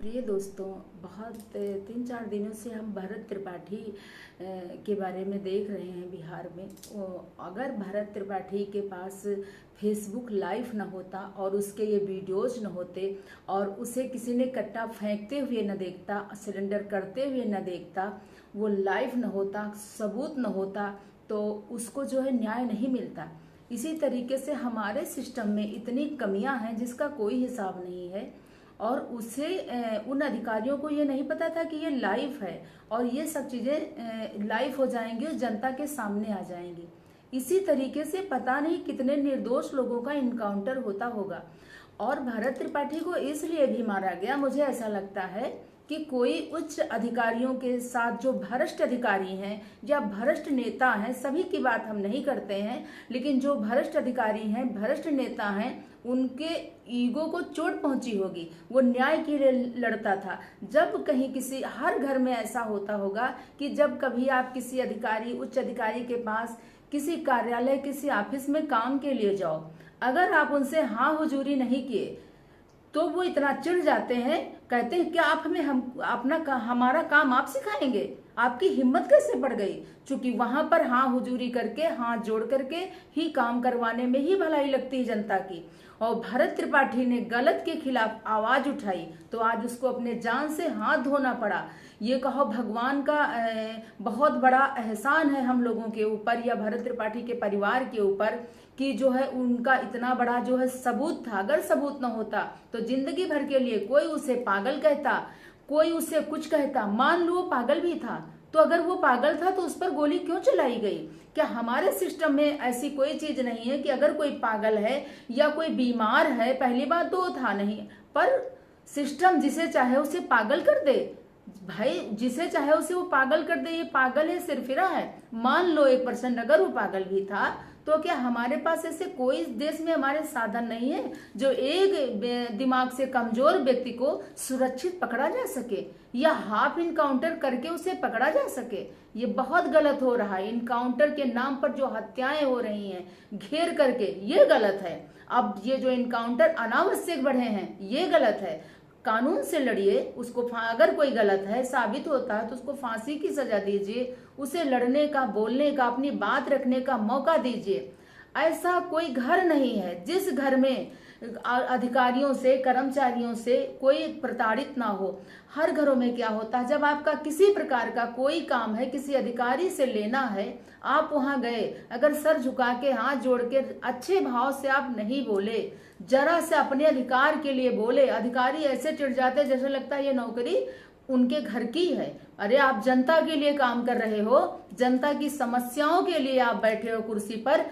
प्रिय दोस्तों, बहुत 3-4 दिनों से हम भरत त्रिपाठी के बारे में देख रहे हैं बिहार में। अगर भरत त्रिपाठी के पास फेसबुक लाइव न होता और उसके ये वीडियोज न होते और उसे किसी ने कट्टा फेंकते हुए न देखता, सिलेंडर करते हुए न देखता, वो लाइव न होता, सबूत न होता, तो उसको जो है न्याय नहीं मिलता। इसी तरीके से हमारे सिस्टम में इतनी कमियां हैं जिसका कोई हिसाब नहीं है और उसे उन अधिकारियों को ये नहीं पता था कि ये लाइव है और ये सब चीजें लाइव हो जाएंगी और जनता के सामने आ जाएंगी। इसी तरीके से पता नहीं कितने निर्दोष लोगों का इनकाउंटर होता होगा। और भरत त्रिपाठी को इसलिए भी मारा गया, मुझे ऐसा लगता है कि कोई उच्च अधिकारियों के साथ जो भ्रष्ट अधिकारी हैं या भ्रष्ट नेता हैं, सभी की बात हम नहीं करते हैं, लेकिन जो भ्रष्ट अधिकारी हैं, भ्रष्ट नेता हैं, उनके ईगो को चोट पहुंची होगी। वो न्याय के लिए लड़ता था। जब कहीं किसी, हर घर में ऐसा होता होगा कि जब कभी आप किसी अधिकारी, उच्च अधिकारी के पास, किसी कार्यालय, किसी ऑफिस में काम के लिए जाओ, अगर आप उनसे हाँ हुजूरी नहीं किए तो वो इतना चिढ़ जाते हैं, कहते हैं क्या आप हमारा काम आप सिखाएंगे? आपकी हिम्मत कैसे बढ़ गई? चूंकि वहां पर हाँ हुजूरी करके, हाथ जोड़ करके ही काम करवाने में ही भलाई लगती है जनता की। और भरत त्रिपाठी ने गलत के खिलाफ आवाज उठाई तो आज उसको अपने जान से हाथ धोना पड़ा। ये कहो भगवान का बहुत बड़ा एहसान है हम लोगों के ऊपर या भरत त्रिपाठी के परिवार के ऊपर कि जो है उनका इतना बड़ा जो है सबूत था। अगर सबूत न होता तो जिंदगी भर के लिए कोई उसे पागल कहता, कोई उसे कुछ कहता। मान लो वो पागल भी था, तो अगर वो पागल था तो उस पर गोली क्यों चलाई गई? क्या हमारे सिस्टम में ऐसी कोई चीज नहीं है कि अगर कोई पागल है या कोई बीमार है, पहली बात तो था नहीं, पर सिस्टम जिसे चाहे उसे पागल कर दे। भाई जिसे चाहे उसे वो पागल कर दे। ये पागल है, सिरफिरा है। मान लो 1% अगर वो पागल भी था, तो क्या हमारे पास ऐसे कोई देश में हमारे साधन नहीं है जो एक दिमाग से कमजोर व्यक्ति को सुरक्षित पकड़ा जा सके या हाफ इनकाउंटर करके उसे पकड़ा जा सके? ये बहुत गलत हो रहा है। इनकाउंटर के नाम पर जो हत्याएं हो रही हैं घेर करके, ये गलत है। अब ये जो इनकाउंटर अनावश्यक बढ़े हैं, ये गलत है। कानून से लड़िए, उसको अगर कोई गलत है, साबित होता है तो उसको फांसी की सजा दीजिए, उसे लड़ने का, बोलने का, अपनी बात रखने का मौका दीजिए। ऐसा कोई घर नहीं है जिस घर में अधिकारियों से, कर्मचारियों से कोई प्रताड़ित ना हो। हर घरों में क्या होता है, जब आपका किसी प्रकार का कोई काम है, किसी अधिकारी से लेना है, आप वहां गए, अगर सर झुका के, हाथ जोड़ के, अच्छे भाव से आप नहीं बोले, जरा से अपने अधिकार के लिए बोले, अधिकारी ऐसे चिढ़ जाते जैसे लगता है ये नौकरी उनके घर की है। अरे आप जनता के लिए काम कर रहे हो, जनता की समस्याओं के लिए आप बैठे हो कुर्सी पर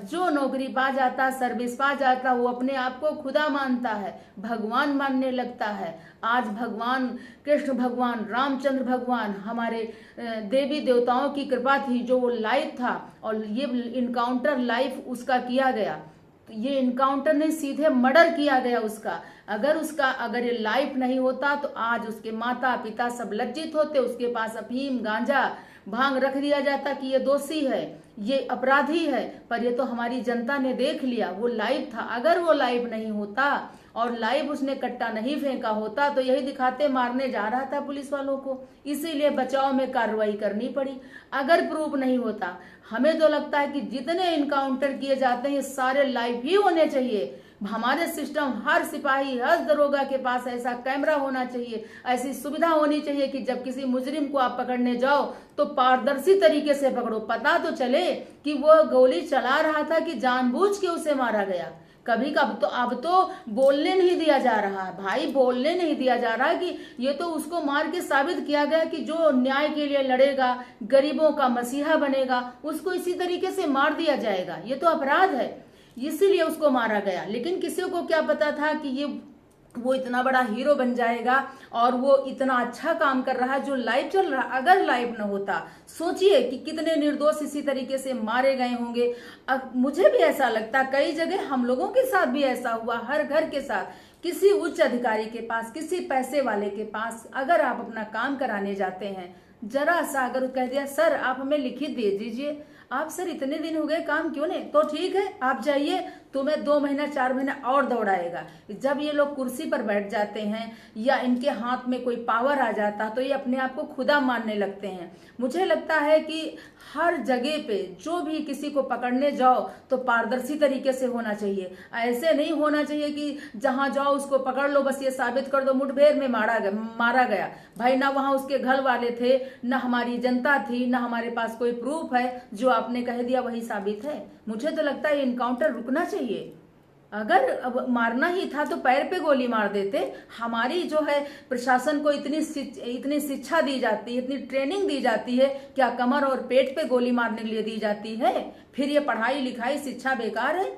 जो नौकरी पा जाता, सर्विस पा जाता, वो अपने आप को खुदा मानता है, भगवान मानने लगता है। आज भगवान कृष्ण भगवान, रामचंद्र भगवान, हमारे देवी देवताओं की कृपा थी जो वो लाइव था और ये इनकाउंटर लाइव उसका किया गया। ये इनकाउंटर नहीं, सीधे मर्डर किया गया उसका। अगर ये लाइफ नहीं होता तो आज उसके माता पिता सब लज्जित होते, उसके पास अफीम, गांजा, भांग रख दिया जाता कि ये दोषी है, ये अपराधी है। पर ये तो हमारी जनता ने देख लिया, वो लाइव था। अगर वो लाइव नहीं होता और लाइव उसने कट्टा नहीं फेंका होता तो यही दिखाते मारने जा रहा था पुलिस वालों को, इसीलिए बचाव में कार्रवाई करनी पड़ी। अगर प्रूफ नहीं होता, हमें तो लगता है कि जितने इनकाउंटर किए जाते हैं ये सारे लाइव ही होने चाहिए। हमारे सिस्टम, हर सिपाही, हर दरोगा के पास ऐसा कैमरा होना चाहिए, ऐसी सुविधा होनी चाहिए कि जब किसी मुजरिम को आप पकड़ने जाओ तो पारदर्शी तरीके से पकड़ो, पता तो चले कि वो गोली चला रहा था कि जानबूझ के उसे मारा गया। कभी कब तो अब तो बोलने नहीं दिया जा रहा है भाई, बोलने नहीं दिया जा रहा कि ये तो उसको मार के साबित किया गया कि जो न्याय के लिए लड़ेगा, गरीबों का मसीहा बनेगा, उसको इसी तरीके से मार दिया जाएगा। ये तो अपराध है, इसीलिए उसको मारा गया। लेकिन किसी को क्या पता था कि वो इतना बड़ा हीरो बन जाएगा और वो इतना अच्छा काम कर रहा है जो लाइव चल रहा। अगर लाइव न होता, सोचिए कि कितने निर्दोष इसी तरीके से मारे गए होंगे। अब मुझे भी ऐसा लगता, कई जगह हम लोगों के साथ भी ऐसा हुआ, हर घर के साथ, किसी उच्च अधिकारी के पास, किसी पैसे वाले के पास अगर आप अपना काम कराने जाते हैं, जरा सा अगर कह दिया सर आप हमें लिखित दे दीजिए, आप सर इतने दिन हो गए काम क्यों नहीं, तो ठीक है आप जाइए, तुम्हें 2 महीना 4 महीना और दौड़ाएगा। जब ये लोग कुर्सी पर बैठ जाते हैं या इनके हाथ में कोई पावर आ जाता तो ये अपने आप को खुदा मानने लगते हैं। मुझे लगता है कि हर जगह पे जो भी किसी को पकड़ने जाओ तो पारदर्शी तरीके से होना चाहिए। ऐसे नहीं होना चाहिए कि जहां जाओ उसको पकड़ लो, बस ये साबित कर दो मुठभेड़ में मारा गया। भाई ना वहां उसके घर वाले थे, ना हमारी जनता थी, ना हमारे पास कोई प्रूफ है, जो आपने कह दिया वही साबित है। मुझे तो लगता है इनकाउंटर रुकना चाहिए। अगर अब मारना ही था तो पैर पे गोली मार देते। हमारी जो है प्रशासन को इतनी शिक्षा दी जाती है, इतनी ट्रेनिंग दी जाती है, क्या कमर और पेट पे गोली मारने के लिए दी जाती है? फिर ये पढ़ाई लिखाई शिक्षा बेकार है।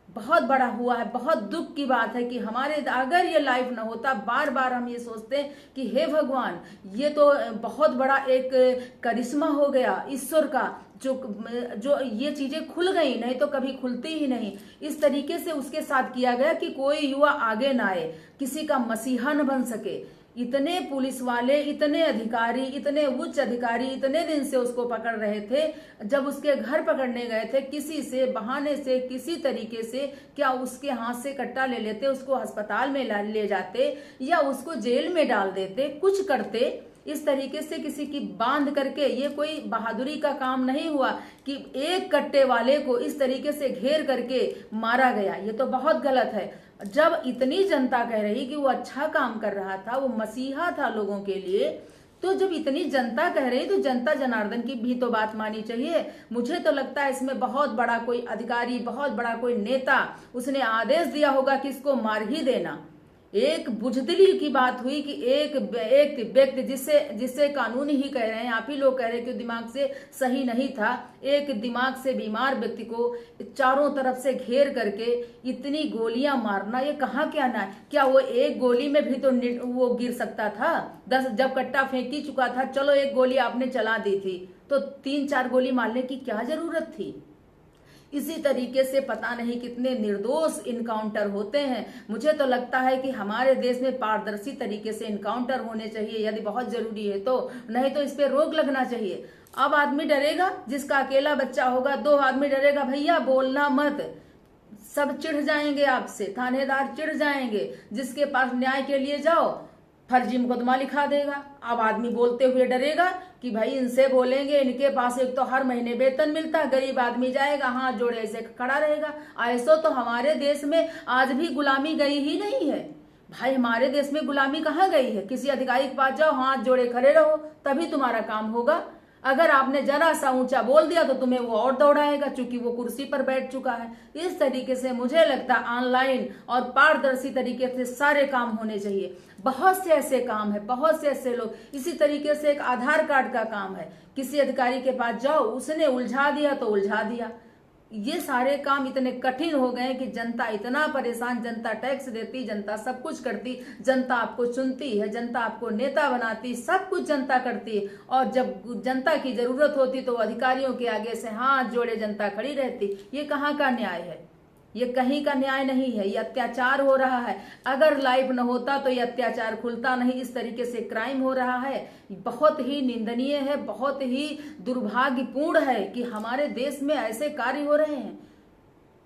बहुत बड़ा हुआ है, बहुत दुख की बात है कि हमारे अगर ये लाइफ ना होता, बार बार हम ये सोचते हैं कि हे भगवान, ये तो बहुत बड़ा एक करिश्मा हो गया ईश्वर का, जो ये चीजें खुल गई, नहीं तो कभी खुलती ही नहीं। इस तरीके से उसके साथ किया गया कि कोई युवा आगे ना आए, किसी का मसीहा न बन सके। इतने पुलिस वाले, इतने अधिकारी, इतने उच्च अधिकारी इतने दिन से उसको पकड़ रहे थे। जब उसके घर पकड़ने गए थे, किसी से बहाने से, किसी तरीके से, क्या उसके हाथ से कट्टा ले लेते, उसको अस्पताल में ले जाते या उसको जेल में डाल देते, कुछ करते। इस तरीके से किसी की बांध करके, ये कोई बहादुरी का काम नहीं हुआ कि एक कट्टे वाले को इस तरीके से घेर करके मारा गया। ये तो बहुत गलत है। जब इतनी जनता कह रही कि वो अच्छा काम कर रहा था, वो मसीहा था लोगों के लिए, तो जब इतनी जनता कह रही तो जनता जनार्दन की भी तो बात मानी चाहिए। मुझे तो लगता है इसमें बहुत बड़ा कोई अधिकारी, बहुत बड़ा कोई नेता, उसने आदेश दिया होगा कि इसको मार ही देना। एक बुजदिली की बात हुई कि एक व्यक्ति जिससे कानून ही कह रहे हैं, आप ही लोग कह रहे हैं कि दिमाग से सही नहीं था, एक दिमाग से बीमार व्यक्ति को चारों तरफ से घेर करके इतनी गोलियां मारना, ये कहाँ क्या ना है। क्या वो एक गोली में भी तो वो गिर सकता था? 10 जब कट्टा फेंक ही चुका था, चलो एक गोली आपने चला दी थी, तो 3-4 गोली मारने की क्या जरूरत थी? इसी तरीके से पता नहीं कितने निर्दोष इनकाउंटर होते हैं। मुझे तो लगता है कि हमारे देश में पारदर्शी तरीके से इनकाउंटर होने चाहिए, यदि बहुत जरूरी है तो, नहीं तो इस पे रोक लगना चाहिए। अब आदमी डरेगा, जिसका अकेला बच्चा होगा, 2 आदमी डरेगा, भैया बोलना मत, सब चिढ़ जाएंगे आपसे, थानेदार चिढ़ जाएंगे। जिसके पास न्याय के लिए जाओ, फर्जी मुकदमा लिखा देगा। अब आदमी बोलते हुए डरेगा कि भाई इनसे बोलेंगे, इनके पास एक तो हर महीने वेतन मिलता है, गरीब आदमी जाएगा हाथ जोड़े ऐसे खड़ा रहेगा। ऐसो तो हमारे देश में आज भी गुलामी गई ही नहीं है। भाई हमारे देश में गुलामी कहाँ गई है? किसी अधिकारी के पास जाओ, हाथ जोड़े खड़े रहो, तभी तुम्हारा काम होगा। अगर आपने जरा सा ऊंचा बोल दिया तो तुम्हें वो और दौड़ाएगा, क्योंकि वो कुर्सी पर बैठ चुका है। इस तरीके से मुझे लगता है ऑनलाइन और पारदर्शी तरीके से सारे काम होने चाहिए। बहुत से ऐसे काम है, बहुत से ऐसे लोग, इसी तरीके से एक आधार कार्ड का काम है, किसी अधिकारी के पास जाओ, उसने उलझा दिया तो उलझा दिया। ये सारे काम इतने कठिन हो गए कि जनता इतना परेशान, जनता टैक्स देती, जनता सब कुछ करती, जनता आपको चुनती है, जनता आपको नेता बनाती, सब कुछ जनता करती है, और जब जनता की जरूरत होती तो अधिकारियों के आगे से हाथ जोड़े जनता खड़ी रहती। ये कहाँ का न्याय है? ये कहीं का न्याय नहीं है, ये अत्याचार हो रहा है। अगर लाइव न होता तो ये अत्याचार खुलता नहीं। इस तरीके से क्राइम हो रहा है, बहुत ही निंदनीय है, बहुत ही दुर्भाग्यपूर्ण है कि हमारे देश में ऐसे कार्य हो रहे हैं।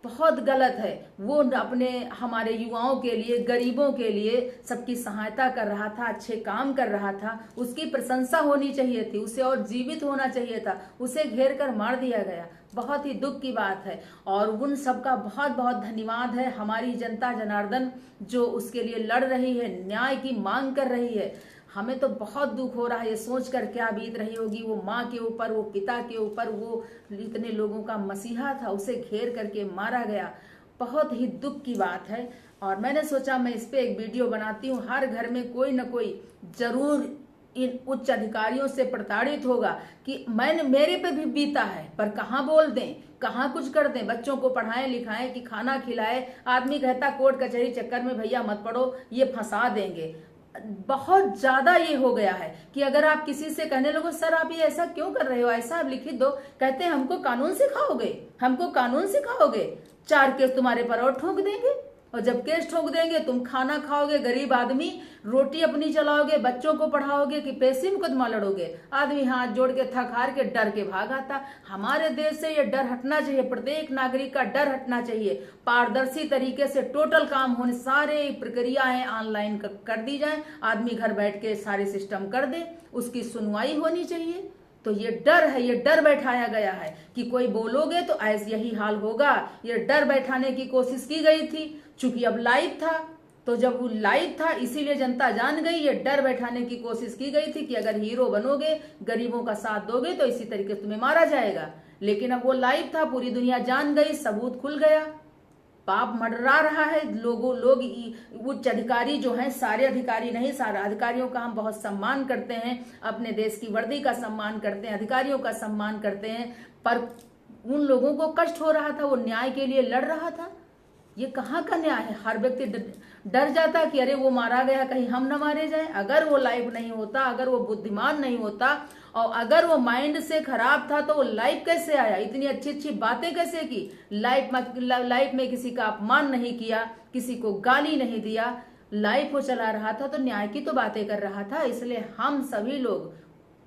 बहुत गलत है। वो अपने हमारे युवाओं के लिए, गरीबों के लिए सबकी सहायता कर रहा था, अच्छे काम कर रहा था, उसकी प्रशंसा होनी चाहिए थी, उसे और जीवित होना चाहिए था, उसे घेर कर मार दिया गया। बहुत ही दुख की बात है, और उन सबका बहुत बहुत धन्यवाद है। हमारी जनता जनार्दन जो उसके लिए लड़ रही है, न्याय की मांग कर रही है। हमें तो बहुत दुख हो रहा है, ये सोचकर क्या बीत रही होगी वो माँ के ऊपर, वो पिता के ऊपर, वो इतने लोगों का मसीहा था, उसे घेर करके मारा गया। बहुत ही दुख की बात है, और मैंने सोचा मैं इस पे एक वीडियो बनाती हूँ। हर घर में कोई न कोई जरूर इन उच्च अधिकारियों से प्रताड़ित होगा कि मेरे पे भी बीता है, पर कहाँ बोल दें, कहाँ कुछ कर दें। बच्चों को पढ़ाएं लिखाएं कि खाना खिलाए, आदमी कहता कोर्ट कचहरी चक्कर में भैया मत पढ़ो, ये फंसा देंगे। बहुत ज्यादा ये हो गया है कि अगर आप किसी से कहने लगो सर आप ये ऐसा क्यों कर रहे हो, ऐसा आप लिखित दो, कहते हैं हमको कानून सिखाओगे, हमको कानून सिखाओगे, 4 केस तुम्हारे पर और ठोक देंगे। और जब केस ठोक देंगे, तुम खाना खाओगे, गरीब आदमी रोटी अपनी चलाओगे, बच्चों को पढ़ाओगे कि पैसे मुकदमा लड़ोगे। आदमी हाथ जोड़ के थक हार के डर के भाग आता। हमारे देश से ये डर हटना चाहिए, प्रत्येक नागरिक का डर हटना चाहिए। पारदर्शी तरीके से टोटल काम होने, सारे प्रक्रियाएं ऑनलाइन कर दी जाए, आदमी घर बैठ के सारे सिस्टम कर दे, उसकी सुनवाई होनी चाहिए। तो ये डर है, ये डर बैठाया गया है कि कोई बोलोगे तो ऐसे यही हाल होगा। ये डर बैठाने की कोशिश की गई थी, चूंकि अब लाइव था, तो जब वो लाइव था इसीलिए जनता जान गई। ये डर बैठाने की कोशिश की गई थी कि अगर हीरो बनोगे, गरीबों का साथ दोगे तो इसी तरीके से तुम्हें मारा जाएगा। लेकिन अब वो लाइव था, पूरी दुनिया जान गई, सबूत खुल गया, पाप मंडरा रहा है। लोग उच्च अधिकारी जो हैं, सारे अधिकारी नहीं, सारे अधिकारियों का हम बहुत सम्मान करते हैं, अपने देश की वर्दी का सम्मान करते हैं, अधिकारियों का सम्मान करते हैं, पर उन लोगों को कष्ट हो रहा था, वो न्याय के लिए लड़ रहा था। ये कहाँ का न्याय है? हर व्यक्ति डर जाता कि अरे वो मारा गया, कहीं हम न मारे जाए। अगर वो लाइव नहीं होता, अगर वो बुद्धिमान नहीं होता और अगर वो माइंड से खराब था तो वो लाइव कैसे आया? इतनी अच्छी अच्छी बातें कैसे की? लाइव में किसी का अपमान नहीं किया, किसी को गाली नहीं दिया, लाइव को चला रहा था तो न्याय की तो बातें कर रहा था। इसलिए हम सभी लोग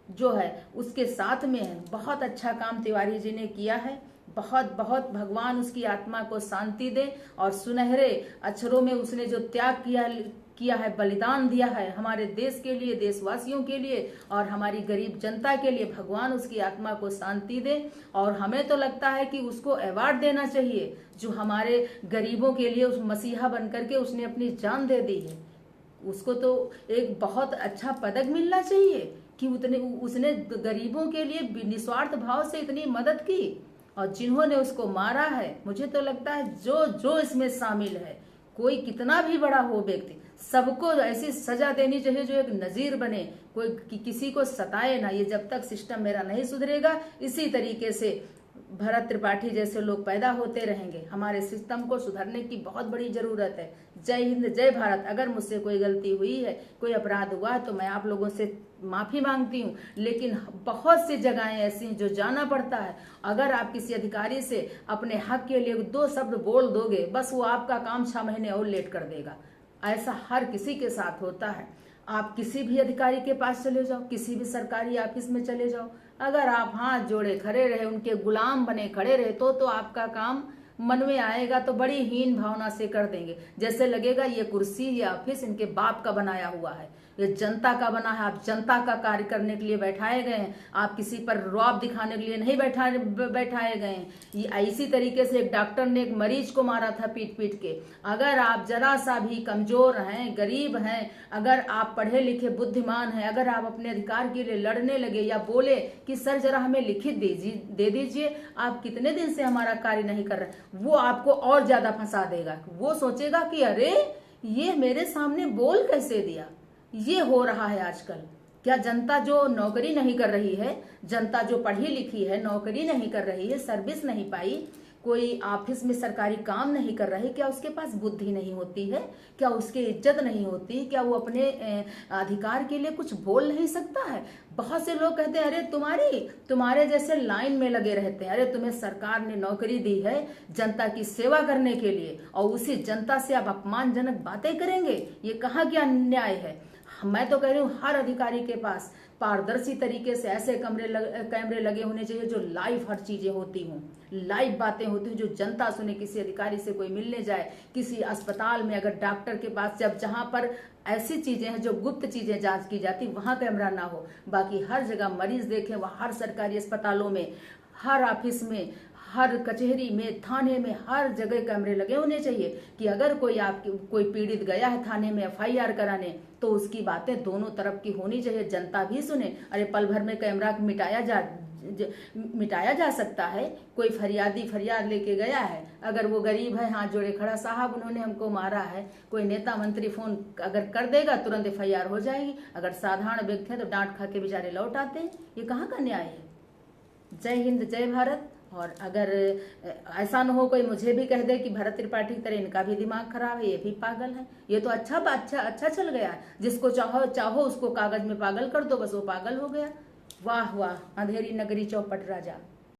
जो है उसके साथ में है। बहुत अच्छा काम तिवारी जी ने किया है, बहुत बहुत भगवान उसकी आत्मा को शांति दे। और सुनहरे अक्षरों में उसने जो त्याग किया है, बलिदान दिया है हमारे देश के लिए, देशवासियों के लिए और हमारी गरीब जनता के लिए, भगवान उसकी आत्मा को शांति दे। और हमें तो लगता है कि उसको अवार्ड देना चाहिए, जो हमारे गरीबों के लिए उस मसीहा बनकर के उसने अपनी जान दे दी है। उसको तो एक बहुत अच्छा पदक मिलना चाहिए कि उसने गरीबों के लिए निस्वार्थ भाव से इतनी मदद की। और जिन्होंने उसको मारा है, मुझे तो लगता है जो इसमें शामिल है, कोई कितना भी बड़ा हो व्यक्ति, सबको ऐसी सजा देनी चाहिए जो एक नजीर बने, कोई किसी को सताए ना। ये जब तक सिस्टम मेरा नहीं सुधरेगा, इसी तरीके से भरत त्रिपाठी जैसे लोग पैदा होते रहेंगे। हमारे सिस्टम को सुधरने की बहुत बड़ी जरूरत है। जय हिंद, जय भारत। अगर मुझसे कोई गलती हुई है, कोई अपराध हुआ तो मैं आप लोगों से माफी मांगती हूँ, लेकिन बहुत सी जगहें ऐसी हैं जो जाना पड़ता है। अगर आप किसी अधिकारी से अपने हक के लिए 2 शब्द बोल दोगे, बस वो आपका काम 6 महीने और लेट कर देगा। ऐसा हर किसी के साथ होता है। आप किसी भी अधिकारी के पास चले जाओ, किसी भी सरकारी ऑफिस में चले जाओ, अगर आप हाथ जोड़े खड़े रहे, उनके गुलाम बने खड़े रहे, तो आपका काम मन में आएगा तो बड़ी हीन भावना से कर देंगे। जैसे लगेगा ये कुर्सी, ये ऑफिस इनके बाप का बनाया हुआ है, ये जनता का बना है, आप जनता का कार्य करने के लिए बैठाए गए हैं, आप किसी पर रौब दिखाने के लिए नहीं बैठाए गए हैं। ये इसी तरीके से एक डॉक्टर ने एक मरीज को मारा था पीट पीट के। अगर आप जरा सा भी कमजोर हैं, गरीब हैं, अगर आप पढ़े लिखे बुद्धिमान हैं, अगर आप अपने अधिकार के लिए लड़ने लगे या बोले कि सर जरा हमें लिखित दे दीजिए, आप कितने दिन से हमारा कार्य नहीं कर रहे, वो आपको और ज्यादा फंसा देगा। वो सोचेगा कि अरे ये मेरे सामने बोल कैसे दिया। ये हो रहा है आजकल। क्या जनता जो नौकरी नहीं कर रही है, जनता जो पढ़ी लिखी है, नौकरी नहीं कर रही है, सर्विस नहीं पाई, कोई ऑफिस में सरकारी काम नहीं कर रही, क्या उसके पास बुद्धि नहीं होती है? क्या उसकी इज्जत नहीं होती? क्या वो अपने अधिकार के लिए कुछ बोल नहीं सकता है? बहुत से लोग कहते हैं अरे तुम्हारे जैसे लाइन में लगे रहते हैं, अरे तुम्हें सरकार ने नौकरी दी है जनता की सेवा करने के लिए और उसी जनता से आप अपमानजनक बातें करेंगे, ये कहाँ क्या न्याय है? मैं तो कह रही हूँ हर अधिकारी के पास पारदर्शी तरीके से ऐसे कैमरे लगे होने चाहिए जो लाइव हर चीजें होती हों, लाइव बातें होती हैं, जो जनता सुने। किसी अधिकारी से कोई मिलने जाए, किसी अस्पताल में अगर डॉक्टर के पास, जहां पर ऐसी चीजें हैं जो गुप्त चीजें जांच की जाती, वहां कैमरा ना हो, बाकी हर जगह मरीज देखें, वह हर सरकारी अस्पतालों में, हर ऑफिस में, हर कचहरी में, थाने में, हर जगह कैमरे लगे होने चाहिए कि अगर कोई पीड़ित गया है थाने में FIR कराने तो उसकी बातें दोनों तरफ की होनी चाहिए, जनता भी सुने। अरे पल भर में कैमरा मिटाया जा सकता है। कोई फरियाद लेके गया है, अगर वो गरीब है, हाथ जोड़े खड़ा, साहब उन्होंने हमको मारा है, कोई नेता मंत्री फोन अगर कर देगा तुरंत FIR हो जाएगी। अगर साधारण व्यक्ति है तो डांट खा के बेचारे लौट आते हैं। ये कहाँ का न्याय है? जय हिंद, जय भारत। और अगर ऐसा न हो कोई मुझे भी कह दे कि भरत त्रिपाठी की तरह इनका भी दिमाग खराब है, ये भी पागल है, ये तो अच्छा चल गया। जिसको चाहो उसको कागज में पागल कर दो, बस वो पागल हो गया। वाह वाह, अंधेरी नगरी चौपट राजा।